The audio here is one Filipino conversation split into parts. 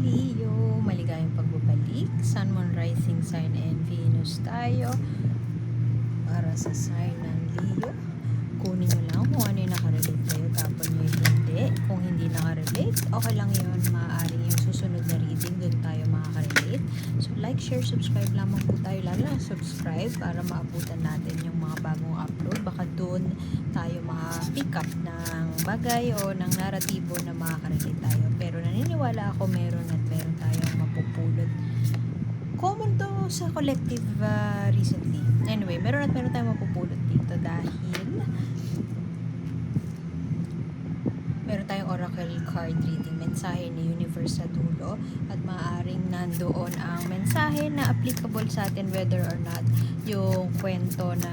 Leo, maligayang pagbabalik. Sun, Moon, Rising Sign, and Venus tayo para sa sign ng Leo. Kunin nyo lang kung ano yung nakarelate kayo, tapon nyo yung hindi. Kung hindi nakarelate, okay lang yun. Maaaring yung susunod na reading, dun tayo makakarelate. So like, share, subscribe lamang po tayo. Lalo na subscribe para maabutan natin yung mga bagong upload. Baka dun tayo maka-pick up ng bagay o ng naratibo na makakarelate tayo. Pero naniniwala ako meron tayong mapupulot. Common to sa collective recently. Anyway, meron tayong mapupulot dito dahil meron tayong oracle card reading, mensahe ni universe sa dulo, at maaaring nandoon ang mensahe na applicable sa atin whether or not yung kwento na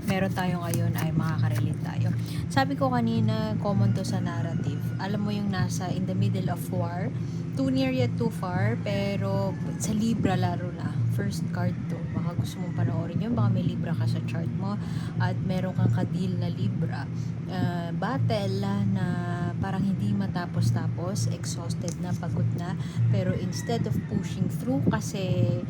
meron tayo ngayon ay makakarelate tayo. Sabi ko kanina, common to sa narrative. Alam mo yung nasa in the middle of war, too near yet too far, pero sa Libra laro na. First card to. Baka gusto mong panoorin yun. Baka may Libra ka sa chart mo at meron kang kadil na Libra. Battle na parang hindi matapos-tapos, exhausted na, pagod na, pero instead of pushing through kasi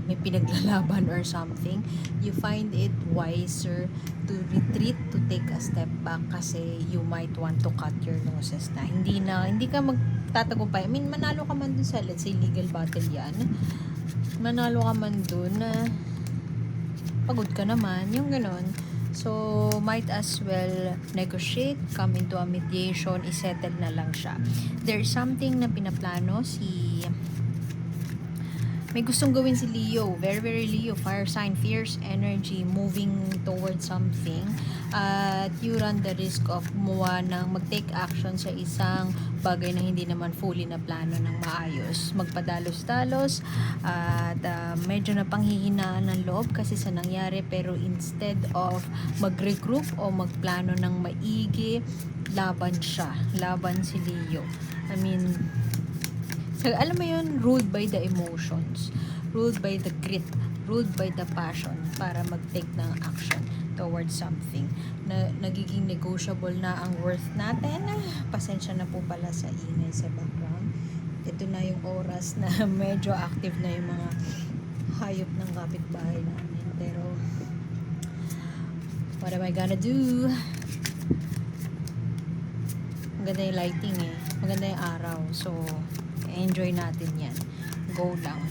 may pinaglalaban or something, you find it wiser to retreat, to take a step back kasi you might want to cut your losses na. Hindi ka magtatagumpay. I mean, manalo ka man dun sa, let's say, legal battle yan. Manalo ka man dun, pagod ka naman, yung ganon. So, might as well negotiate, come into a mediation, isettle na lang siya. There's something na pinaplano may gustong gawin si Leo, very very Leo, fire sign, fierce energy, moving towards something, at you run the risk of mag-take action sa isang bagay na hindi naman fully na plano ng maayos, magpadalos-dalos, at medyo na panghihinaan ng loob kasi sa nangyari, pero instead of mag-regroup o magplano ng maigi, laban si Leo. I mean, alam mo yun, ruled by the emotions, ruled by the grit, ruled by the passion para mag-take ng action towards something na nagiging negotiable na ang worth natin. Pasensya na po pala sa ingay sa background. Ito na yung oras na medyo active na yung mga hayop ng kapitbahay namin, pero what am I gonna do? Maganda yung lighting maganda yung araw, so enjoy natin yan. Go lang.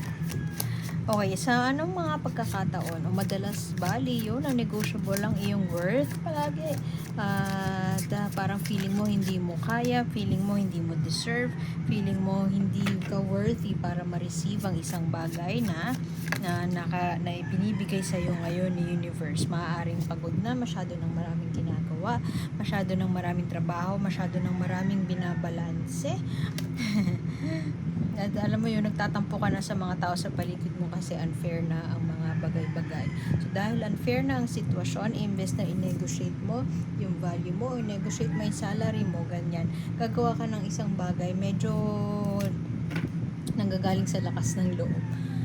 Okay, sa anong mga pagkakataon o madalas ba, Leo, na negotiable lang iyong worth palagi? At parang feeling mo hindi mo kaya, feeling mo hindi mo deserve, feeling mo hindi ka worthy para ma-receive ang isang bagay na binibigay sa iyo ngayon ni universe. Maaaring pagod na, masyado ng maraming ginagawa, masyado ng maraming trabaho, masyado ng maraming binabalanse. At alam mo yun, nagtatampo ka na sa mga tao sa paligid mo kasi unfair na ang mga bagay-bagay. So dahil unfair na ang sitwasyon, imbes na i-negotiate mo yung value mo, i-negotiate mo yung salary mo, ganyan, gagawa ka ng isang bagay medyo nanggagaling sa lakas ng loob.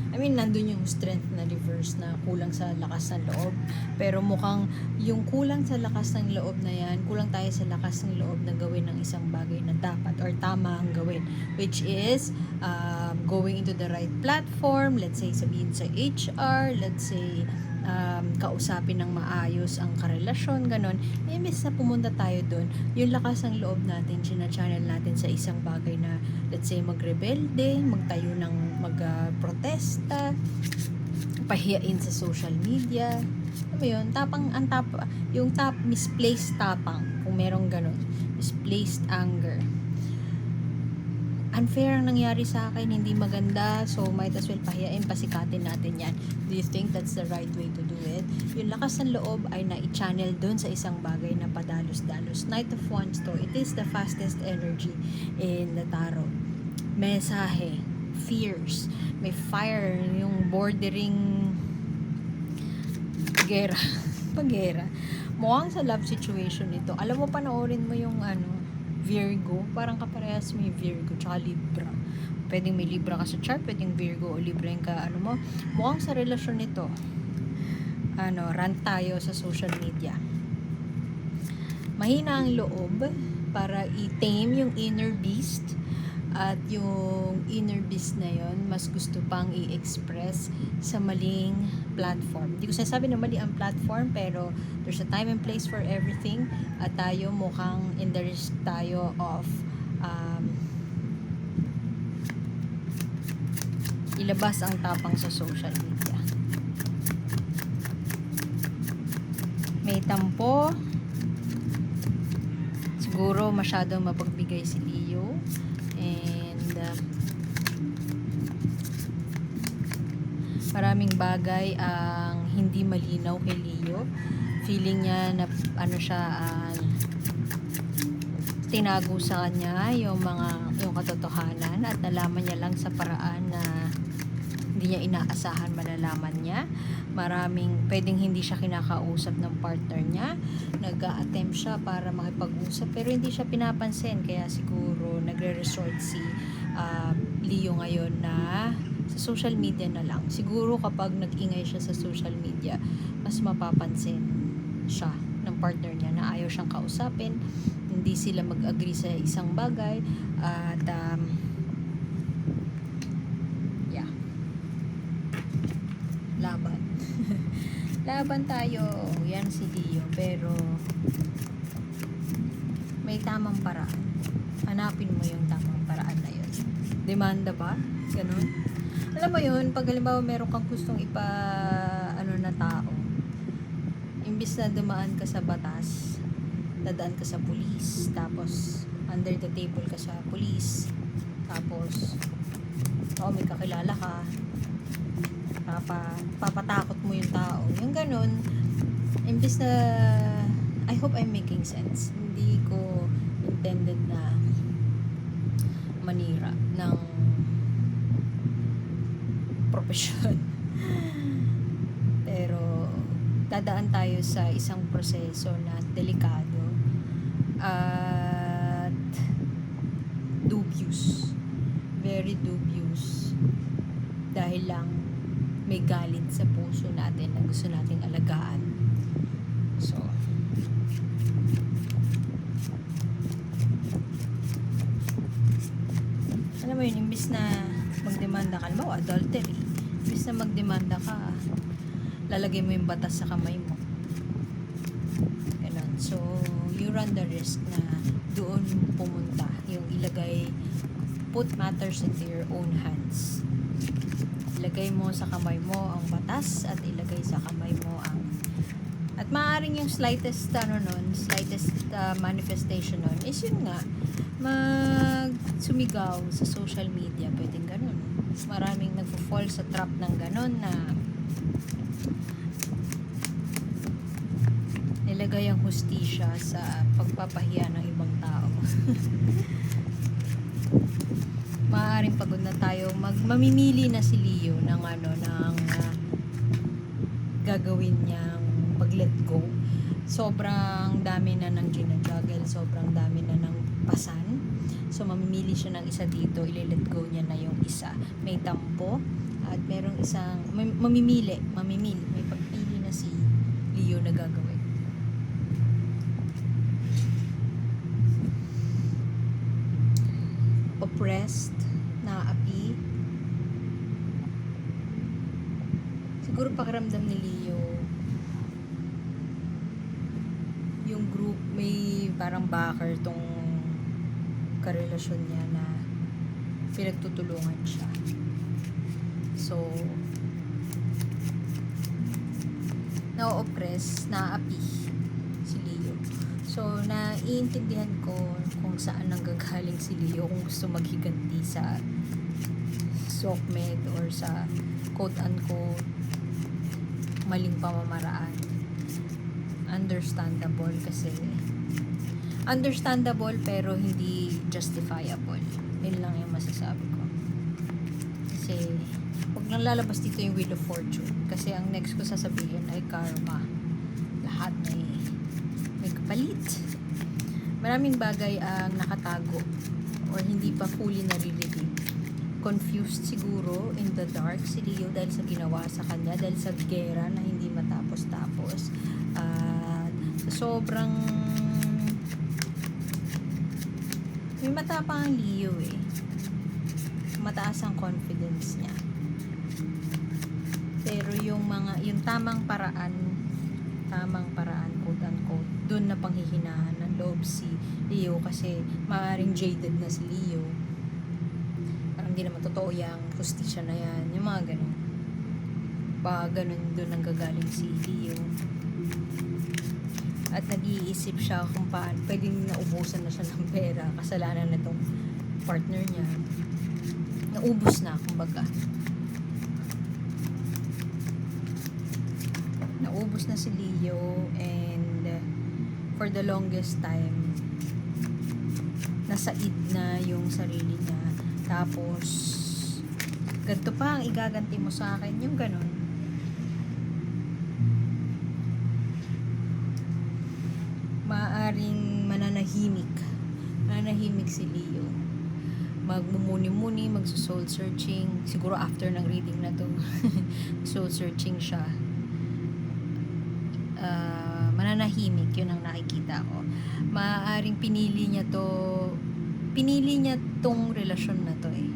I mean, nandun yung strength na reverse na kulang sa lakas ng loob. Pero mukhang yung kulang sa lakas ng loob na yan, kulang tayo sa lakas ng loob na gawin ng isang bagay na dapat or tama ang gawin. Which is, going into the right platform, let's say sabihin sa HR, let's say, kausapin ng maayos ang karelasyon, ganon. Imbes na pumunta tayo doon, yung lakas ng loob natin, channel natin sa isang bagay na, let's say, magrebelde, magtayo ng magprotesta, pahiyain sa social media. Alam mo yun, yung misplaced tapang, kung merong ganon, misplaced anger. Unfair ang nangyari sa akin, hindi maganda, so might as well pahiyain, pasikatin natin yan. Do you think that's the right way to do it? Yung lakas ng loob ay na-channel doon sa isang bagay na padalos-dalos. Knight of Wands to, it is the fastest energy in the tarot. Mensahe, fierce, may fire, yung bordering pagera. Mukhang sa love situation ito. Alam mo, panoorin mo yung Virgo, parang kaparehas may Virgo tsaka Libra. Pwedeng may Libra ka sa chart, pwedeng Virgo o Libra yung mukhang sa relasyon nito, rant tayo sa social media. Mahina ang loob para i-tame yung inner beast at yung inner beast na yon mas gusto pang i-express sa maling platform. Hindi ko sinasabi na mali ang platform, pero there's a time and place for everything, at tayo mukhang in the risk tayo of ilabas ang tapang sa social media. May tampo. Siguro masyadong mapagbigay si Leo. And maraming bagay ang hindi malinaw kay Leo. Feeling niya na tinago sa kanya yung katotohanan, at nalaman niya lang sa paraan na hindi niya inaasahan malalaman niya. Maraming pwedeng hindi siya kinakausap ng partner niya. Nag-a-attempt siya para makipag-usap pero hindi siya pinapansin, kaya siguro nagre-resort si Leo ngayon na sa social media na lang. Siguro kapag nag-ingay siya sa social media, mas mapapansin siya ng partner niya na ayaw siyang kausapin, hindi sila mag-agree sa isang bagay, at laban. Laban tayo. Yan si Leo. Pero may tamang paraan. Hanapin mo yung tamang paraan na yun. Demanda ba? Ganun. Alam mo yun, pag halimbawa meron kang gustong na tao, imbis na dumaan ka sa batas, dadaan ka sa pulis, tapos under the table ka sa pulis, tapos may kakilala ka, papatakot mo yung tao. Yung ganun, imbis na, I hope I'm making sense. Hindi ko intended na manira ng profesyon. Pero, dadaan tayo sa isang proseso na delikado at dubious. Very dubious. Dahil lang may galit sa puso natin na gusto nating alagaan. So, alam mo yun, imbis na magdemanda ka, alam mo, adultery, imbis na magdemanda ka, lalagay mo yung batas sa kamay mo. Ganun. So, you run the risk na doon pumunta, yung put matters into your own hands. Ilagay mo sa kamay mo ang batas, at ilagay sa kamay mo at maaaring yung slightest manifestation nun is yun nga, sumigaw sa social media. Pwedeng ganun. Maraming nagpo-fall sa trap ng ganun, na nilagay ang hustisya sa pagpapahiya ng ibang tao. Maaaring pagod na tayo, mamimili na si Leo ng gagawin niyang pag-let go. Sobrang dami na ng ginajuggle, sobrang dami na ng pasan. So, mamimili siya ng isa dito, ile-let go niya na yung isa. May tampo, at merong isang, mamimili, may pagpili na si Leo na gagawin. Oppressed, naapi. Siguro pakiramdam ni Leo, yung group, may parang backer tong karelasyon niya na pinagtutulungan siya. So, na-oppress, naapi si Leo. So, naiintindihan ko kung saan nanggagaling si Leo, kung gusto maghiganti sa SOCMED or sa quote-unquote maling pamamaraan. Understandable pero hindi justifiable. Yun lang yung masasabi ko. Kasi huwag nang lalabas dito yung Wheel of Fortune, kasi ang next ko sasabihin ay karma. Lahat may kapalit. Maraming bagay ang nakatago or hindi pa fully nare-reveal. Confused siguro, in the dark si Leo dahil sa ginawa sa kanya, dahil sa gera na hindi matapos-tapos, sa sobrang May matapang ang Leo eh. Mataas ang confidence niya. Pero yung tamang paraan, quote unquote, dun na panghihinahan ng loob si Leo kasi maaaring jaded na si Leo. Parang hindi naman totoo yung justisya na yan. Yung mga ganun. Baka ganun dun ang gagaling si Leo. At nag-iisip siya kung paano pwedeng naubusan na siya ng pera, kasalanan na itong partner niya, naubos na, kumbaga naubos na si Leo, and for the longest time nasaid na yung sarili niya, tapos ganito pa ang igaganti mo sa akin, yung ganon. Maaring mananahimik si Leo, magmumuni-muni, magso-soul searching, siguro after ng reading na to soul searching siya, mananahimik, yun ang nakikita ko. Maaring pinili niya tong relasyon na to eh,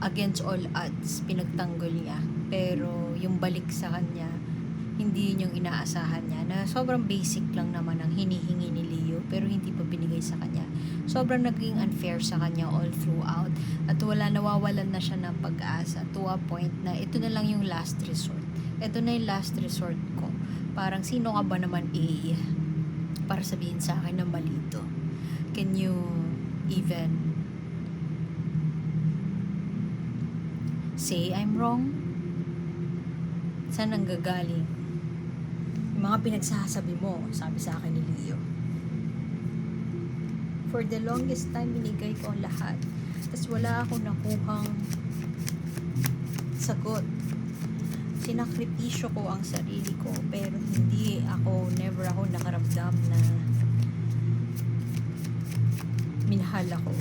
against all odds, pinagtanggol niya, pero yung balik sa kanya hindi yun yung inaasahan niya, na sobrang basic lang naman ang hinihingi ni Leo pero hindi pa binigay sa kanya. Sobrang naging unfair sa kanya all throughout, at nawawalan na siya ng pag-asa to a point na ito na lang yung last resort. Ito na yung last resort ko. Parang sino ka ba naman para sabihin sa akin na mali ito? Can you even say I'm wrong? Saan ang gagaling mga pinagsasabi mo? Sabi sa akin ni Leo. For the longest time, binigay ko ang lahat. Tapos wala akong nakuhang sagot. Sinakripisyo ko ang sarili ko, pero never ako nakaramdam na minahal ako.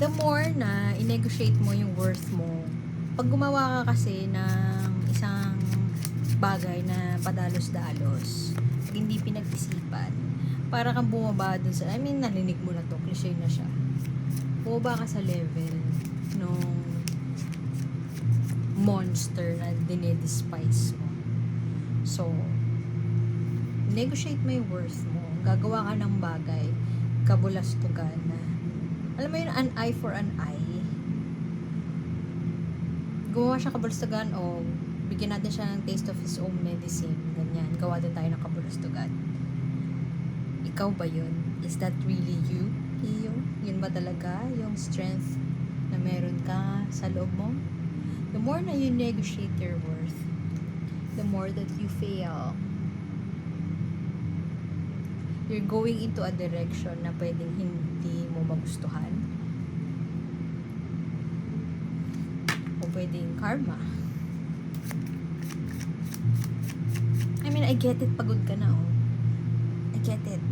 The more na i-negotiate mo yung worth mo, pag gumawa ka kasi ng isang bagay na padalos-dalos, hindi pinag-isipan, para kang bumaba dun sa, narinig mo na to, cliche na siya. Bumaba ka sa level nung monster na dinedespise mo. So, negotiate mo yung worth mo. Gagawa ka ng bagay, kabulastugan na, alam mo yun, an eye for an eye. Gumawa siya kabulastugan, o bigyan natin siya ng taste of his own medicine. Ganyan, gawa din tayo ng kabulastugan. Ikaw ba yun? Is that really you, Leo? Yun ba talaga yung strength na meron ka sa loob mo? The more na you negotiate your worth, the more that you fail. You're going into a direction na pwedeng hindi mo magustuhan. O pwedeng karma. I get it, pagod ka na, oh. I get it.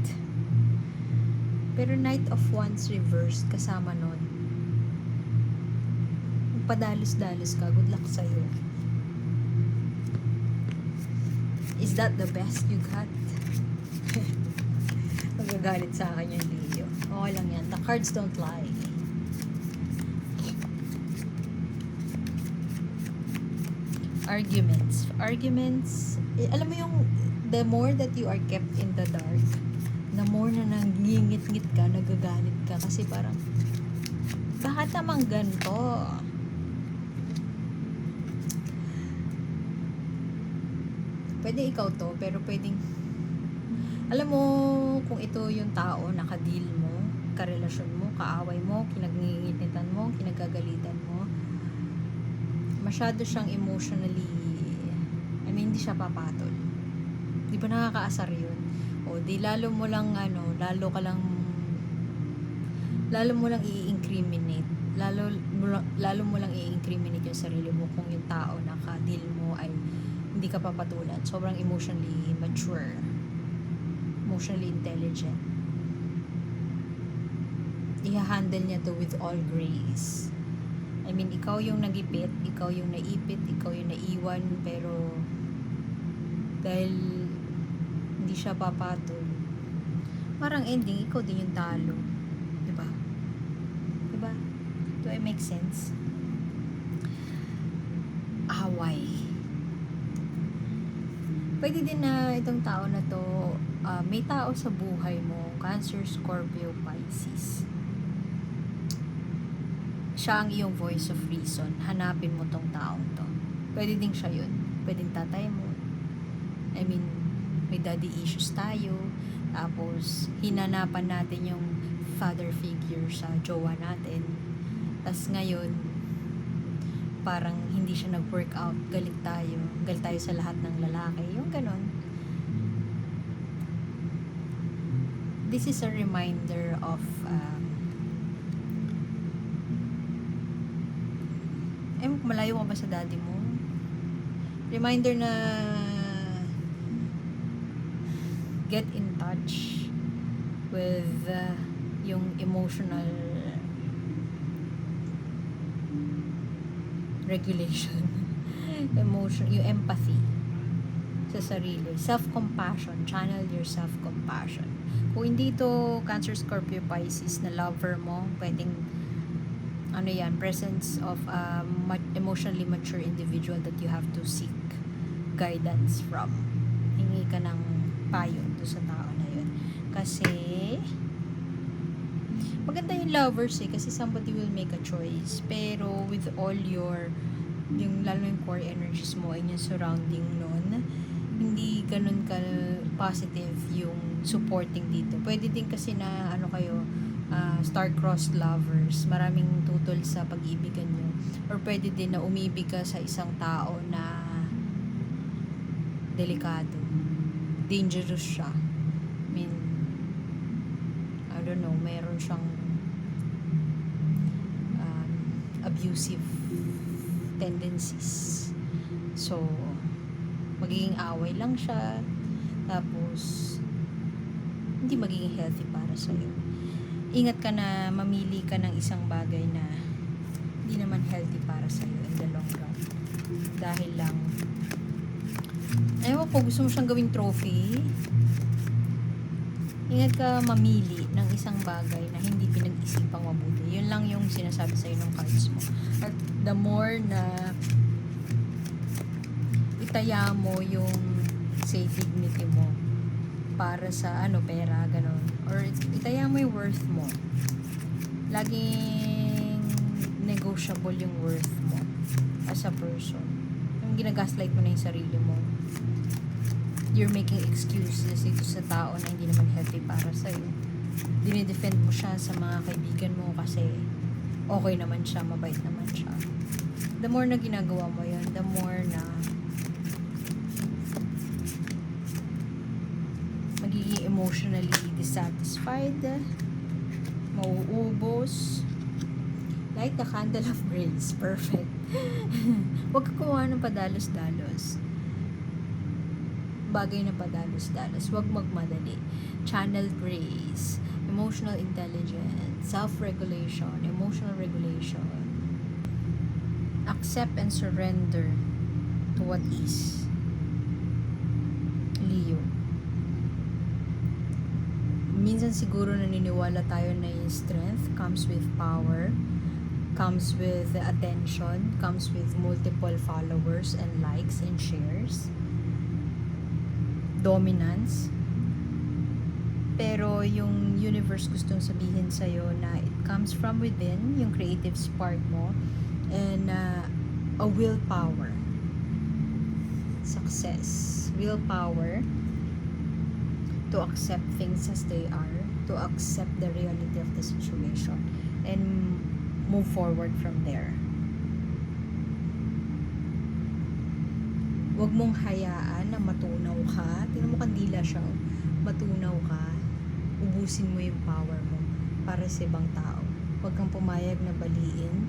Pero Knight of Wands reversed, kasama nun, padalos-dalos ka, good luck sa'yo. Is that the best you got? Magagalit sa akin yung Leo. Okay lang yan. The cards don't lie. Arguments, alam mo yung the more that you are kept in the dark, the more na nangingit-ngit ka, nagagalit ka, kasi parang bakit naman ganito? Pwede ikaw to, pero pwedeng, alam mo, kung ito yung tao, nakadeal mo, karelasyon mo, kaaway mo, kinagngingitan mo, kinagagalitan mo, masyado siyang emotionally, hindi siya papatol. Di ba nakakaasar yun? O di lalo mo lang i-incriminate. Lalo mo lang i-incriminate yung sarili mo kung yung tao na ka-deal mo ay hindi ka papatulan. Sobrang emotionally mature. Emotionally intelligent. I-handle niya to with all grace. Ikaw yung nagipit, ikaw yung naipit, ikaw yung naiwan, pero dahil hindi siya papatol. Parang ending, ikaw din yung talo. Diba? Diba? Do I make sense? Away. Pwede din na itong tao na to, may tao sa buhay mo, Cancer, Scorpio, Pisces. Siya ang iyong voice of reason. Hanapin mo tong taong to. Pwede din siya yun. Pwede tatay mo. I mean, may daddy issues tayo. Tapos, hinanapan natin yung father figure sa jowa natin. Tapos ngayon, parang hindi siya nag-work out. Galit tayo sa lahat ng lalaki. Yung ganon. This is a reminder of malayo ka ba sa daddy mo? Reminder na get in touch with yung emotional regulation. Yung empathy sa sarili. Self-compassion. Channel your self-compassion. Kung hindi to Cancer, Scorpio, Pisces na lover mo, pwedeng presence of a emotionally mature individual that you have to seek guidance from. Hingi ka ng payo do sa tao na yun. Kasi maganda yung lovers kasi somebody will make a choice. Pero with all yung lalo yung core energies mo and yung surrounding nun, hindi ganun ka positive yung supporting dito. Pwede din kasi na kayo, star-crossed lovers, maraming tutol sa pag-ibigan nyo, or pwede din na umibig ka sa isang tao na delikado, dangerous siya. I mean, I don't know, meron siyang abusive tendencies. So, magiging away lang siya, tapos hindi magiging healthy para sa'yo. Ingat ka na mamili ka ng isang bagay na hindi naman healthy para sa'yo in the long run. Dahil lang, ewan ko, gusto mo siyang gawing trophy. Ingat ka mamili ng isang bagay na hindi pinag-isipang mabuti. Yun lang yung sinasabi sa'yo ng cards mo. At the more na itaya mo yung, say, dignity mo para sa pera, ganon. Or itaya mo yung worth mo. Laging negotiable yung worth mo as a person. Yung ginagaslight mo na yung sarili mo. You're making excuses dito sa tao na hindi naman healthy para sa'yo. Dinidefend mo siya sa mga kaibigan mo kasi okay naman siya, mabait naman siya. The more na ginagawa mo yun, the more na magiging emotionally dissatisfied, mauubos. Light the candle of grace. Perfect. Huwag ka kuha ng padalos-dalos. Bagay na padalos-dalos. Huwag magmadali. Channel grace. Emotional intelligence. Self-regulation. Emotional regulation. Accept and surrender to what is. Leo. Minsan siguro naniniwala tayo na yung strength comes with power, comes with attention, comes with multiple followers and likes and shares, dominance. Pero yung universe gustong sabihin sa'yo na it comes from within, yung creative spark mo, and a willpower. Success. Willpower to accept things as they are, to accept the reality of the situation, and move forward from there. Huwag mong hayaan na matunaw ka. Tingnan mo kandila siya. Matunaw ka. Ubusin mo yung power mo para sa ibang tao. Huwag kang pumayag na baliin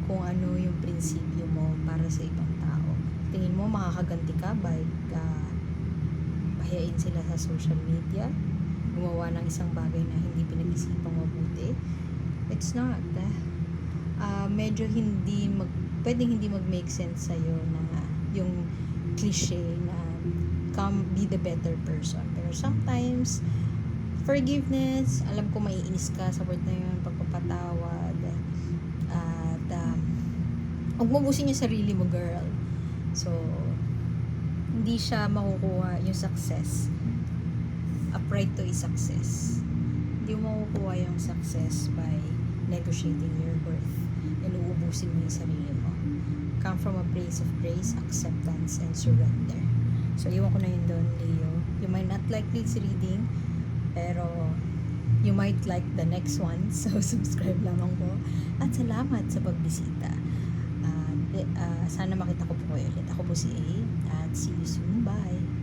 kung ano yung prinsipyo mo para sa ibang tao. Tingin mo makakaganti ka by pahiyain sila sa social media, gumawa ng isang bagay na hindi pinag-isipang mabuti. It's not. Medyo pwedeng hindi mag-make sense sa'yo na yung cliche na come be the better person. Pero Pero sometimes, forgiveness, alam ko maiinis ka sa word na yun, pagpapatawad, at huwag mo ubusin yung sarili mo, girl. So, hindi siya makukuha yung success. Upright to is success. Hindi mo makukuha yung success by negotiating your worth and uubusin mo yung sarili mo. Come from a place of grace, acceptance, and surrender. So, iwan ko na yun doon, Leo. You might not like this reading, pero you might like the next one. So, subscribe lamang po. At salamat sa pagbisita. Sana makita ko po kayo ulit. Ako po si A. At see you soon. Bye!